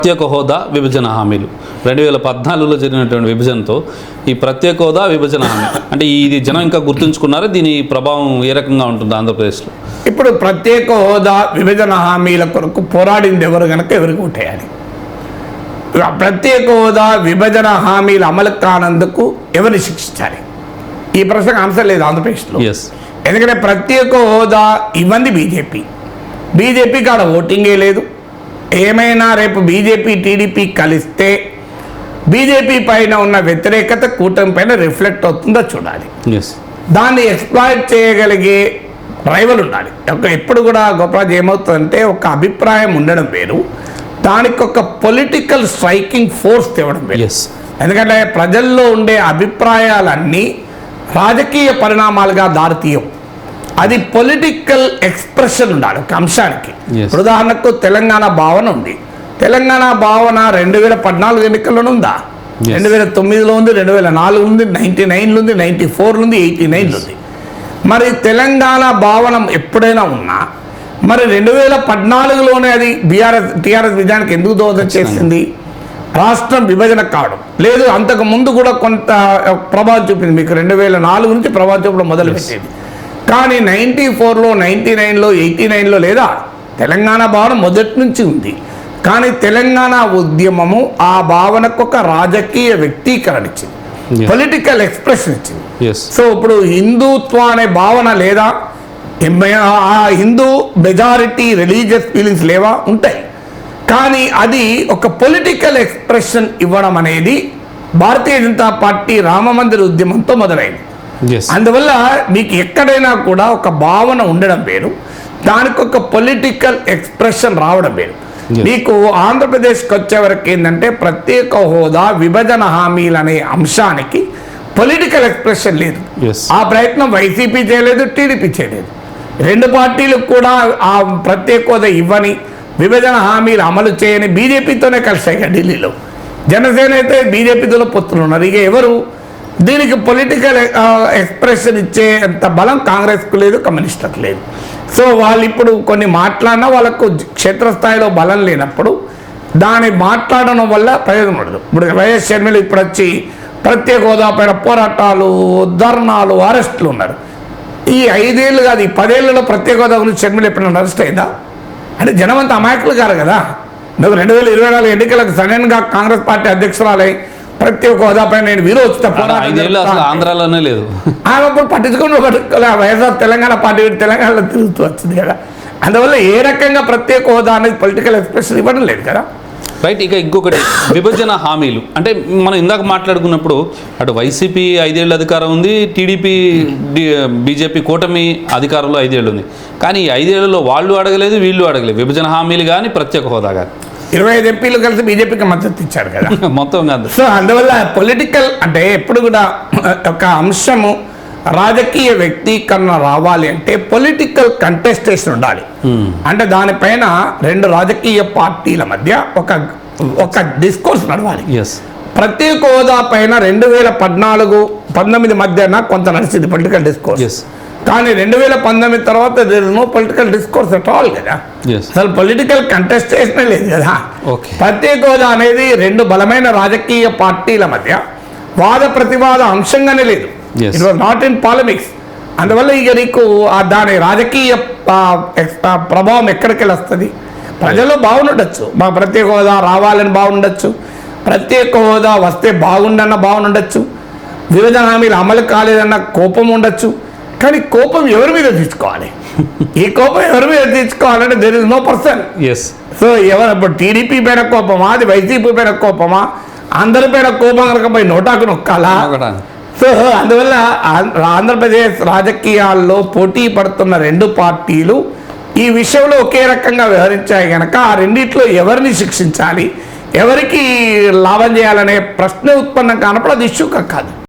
ప్రత్యేక హోదా విభజన హామీలు 2014లో జరిగినటువంటి విభజనతో ఈ ప్రత్యేక హోదా విభజన హామీ అంటే ఇది జనం ఇంకా గుర్తుంచుకున్నారు. దీని ప్రభావం ఏ రకంగా ఉంటుంది ఆంధ్రప్రదేశ్లో? ఇప్పుడు ప్రత్యేక హోదా విభజన హామీల కొరకు పోరాడింది ఎవరు కనుక ఎవరికి ఉంటాయని, ప్రత్యేక హోదా విభజన హామీలు అమలు కానందుకు ఎవరిని శిక్షించాలి? ఈ ప్రశ్నకు ఆన్సర్ లేదు ఆంధ్రప్రదేశ్లో. ఎందుకంటే ప్రత్యేక హోదా ఇవ్వండి బీజేపీ కాడ ఓటింగే లేదు. ఏమైనా రేపు బీజేపీ టీడీపీ కలిస్తే బీజేపీ పైన ఉన్న వ్యతిరేకత కూటమి పైన రిఫ్లెక్ట్ అవుతుందో చూడాలి. దాన్ని ఎక్స్ప్లాయిట్ చేయగలిగే రైవల్ ఉండాలి. ఎప్పుడు కూడా గోపరాజు ఏమవుతుందంటే ఒక అభిప్రాయం ఉండడం వేరు, దానికి ఒక పొలిటికల్ స్ట్రైకింగ్ ఫోర్స్ తేవడం వేరు. ఎందుకంటే ప్రజల్లో ఉండే అభిప్రాయాలన్నీ రాజకీయ పరిణామాలుగా దారితీయవు. అది పొలిటికల్ ఎక్స్ప్రెషన్ ఉండాలి ఒక అంశానికి. ఉదాహరణకు తెలంగాణ భావన ఉంది. తెలంగాణ భావన 2014 ఎన్నికల్లో ఉందా? 2009లో ఉంది, 2004 ఉంది, 99 ఉంది, 94 ఉంది, 89 ఉంది. మరి తెలంగాణ భావన ఎప్పుడైనా ఉన్నా మరి 2014లోనే అది టీఆర్ఎస్ విజయానికి ఎందుకు దోహదం చేసింది? రాష్ట్రం విభజన కావడం లేదు. అంతకు ముందు కూడా కొంత ప్రభావం చూపింది. మీకు 2004 నుంచి ప్రభావం చూపడం మొదలుపెట్టేది. కానీ 94లో, 99లో, 89లో లేదా తెలంగాణ భావన మొదటి నుంచి ఉంది. కానీ తెలంగాణ ఉద్యమము ఆ భావనకు ఒక రాజకీయ వ్యక్తీకరణ ఇచ్చింది, పొలిటికల్ ఎక్స్ప్రెషన్ ఇచ్చింది. సో ఇప్పుడు హిందుత్వ అనే భావన లేదా, ఆ హిందూ మెజారిటీ రిలీజియస్ ఫీలింగ్స్ లేవా? ఉంటాయి. కానీ అది ఒక పొలిటికల్ ఎక్స్ప్రెషన్ ఇవ్వడం అనేది భారతీయ జనతా పార్టీ రామమందిర ఉద్యమంతో మొదలైంది. అందువల్ల మీకు ఎక్కడైనా కూడా ఒక భావన ఉండడం వేరు, దానికి ఒక పొలిటికల్ ఎక్స్ప్రెషన్ రావడం వేరు. మీకు ఆంధ్రప్రదేశ్కి వచ్చేవరకు ఏంటంటే ప్రత్యేక హోదా విభజన హామీలు అనే అంశానికి పొలిటికల్ ఎక్స్ప్రెషన్ లేదు. ఆ ప్రయత్నం వైసీపీ చేయలేదు, టీడీపీ చేయలేదు. రెండు పార్టీలు కూడా ఆ ప్రత్యేక హోదా ఇవ్వని, విభజన హామీలు అమలు చేయని బీజేపీతోనే కలిసాయి ఢిల్లీలో. జనసేన అయితే బీజేపీతో పొత్తులు ఉన్నారు. ఇక ఎవరు దీనికి పొలిటికల్ ఎక్స్ప్రెషన్ ఇచ్చే అంత బలం కాంగ్రెస్కు లేదు, కమ్యూనిస్టులకు లేదు. సో వాళ్ళు ఇప్పుడు కొన్ని మాట్లాడినా వాళ్ళకు క్షేత్రస్థాయిలో బలం లేనప్పుడు దాన్ని మాట్లాడడం వల్ల ప్రయోజనం ఉండదు. ఇప్పుడు వైఎస్ షర్మిల ఇప్పుడు వచ్చి ప్రత్యేక హోదా పైన పోరాటాలు, ధర్నాలు, అరెస్టులు ఉన్నారు. ఈ 5 ఏళ్ళు కాదు, ఈ 10 ఏళ్లలో ప్రత్యేక హోదా గురించి షర్మిల ఎప్పుడైనా అరెస్ట్ అయిందా? అంటే జనం అంతా అమాయకులు కాదు కదా. నువ్వు 2024 ఎన్నికలకు సడన్గా కాంగ్రెస్ పార్టీ అధ్యక్షురాలై ప్రత్యేక హోదాపై నేను విరోచిత ఆంధ్రాలోనే లేదు అప్పుడు పట్టించుకుని వైఎస్ఆర్ తెలంగాణ పార్టీ తెలంగాణలో తిరుగుతూ వచ్చింది కదా. అందువల్ల ఏ రకంగా ప్రత్యేక హోదా అనేది పొలిటికల్ ఎక్స్ప్రెషన్ ఇవ్వడం లేదు కదా. రైట్. ఇక ఇంకొకటి విభజన హామీలు అంటే మనం ఇందాక మాట్లాడుకున్నప్పుడు అటు వైసీపీ 5 ఏళ్ళు అధికారం ఉంది, టీడీపీ బీజేపీ కూటమి అధికారంలో 5 ఏళ్ళు ఉంది. కానీ ఈ 5 ఏళ్లలో వాళ్ళు అడగలేదు, వీళ్ళు అడగలేదు విభజన హామీలు కానీ ప్రత్యేక హోదా కానీ. 25 ఎంపీలు కలిసి బీజేపీకి మద్దతు ఇచ్చారు కదా మొత్తం కాదు. సో అందువల్ల పొలిటికల్ అంటే ఎప్పుడు కూడా ఒక అంశము రాజకీయ వ్యక్తీకరణ రావాలి అంటే పొలిటికల్ కంటెస్టేషన్ ఉండాలి. అంటే దానిపైన రెండు రాజకీయ పార్టీల మధ్య ఒక డిస్కోర్స్ నడవాలి. ప్రత్యేక హోదా పైన 2014-19 మధ్యన కొంత నడిచింది పొలిటికల్ డిస్కోర్స్. కానీ 2019 తర్వాత no political discourse at all కదా. అసలు పొలిటికల్ కంటెస్టేషన్ లేదు కదా. ప్రత్యేక హోదా అనేది రెండు బలమైన రాజకీయ పార్టీల మధ్య వాద ప్రతివాద అంశంగానే లేదు. It was not in politics. అందువల్ల ఇక నీకు దాని రాజకీయ ప్రభావం ఎక్కడికి వస్తుంది? ప్రజల్లో బాగుండొచ్చు, మా ప్రత్యేక హోదా రావాలని బాగుండొచ్చు, ప్రత్యేక హోదా వస్తే బాగుండన్న బాగుండొచ్చు, విభజన హామీలు అమలు కాలేదన్న కోపం ఉండొచ్చు. కానీ కోపం ఎవరి మీద తీసుకోవాలి? ఈ కోపం ఎవరి మీద తీసుకోవాలంటే there is no person. So ఎవరు ఇప్పుడు టీడీపీ పైన కోపమా, అది వైసీపీ పైన కోపమా, అందరి పైన కోపం కనుకపోయి నోటాకు నొక్కాలా? సో అందువల్ల ఆంధ్రప్రదేశ్ రాజకీయాల్లో పోటీ పడుతున్న రెండు పార్టీలు ఈ విషయంలో ఒకే రకంగా వ్యవహరించాయి కనుక ఆ రెండిట్లో ఎవరిని శిక్షించాలి, ఎవరికి లాభం చేయాలనే ప్రశ్న ఉత్పన్నం కానప్పుడు అది ఇష్యూ కాదు.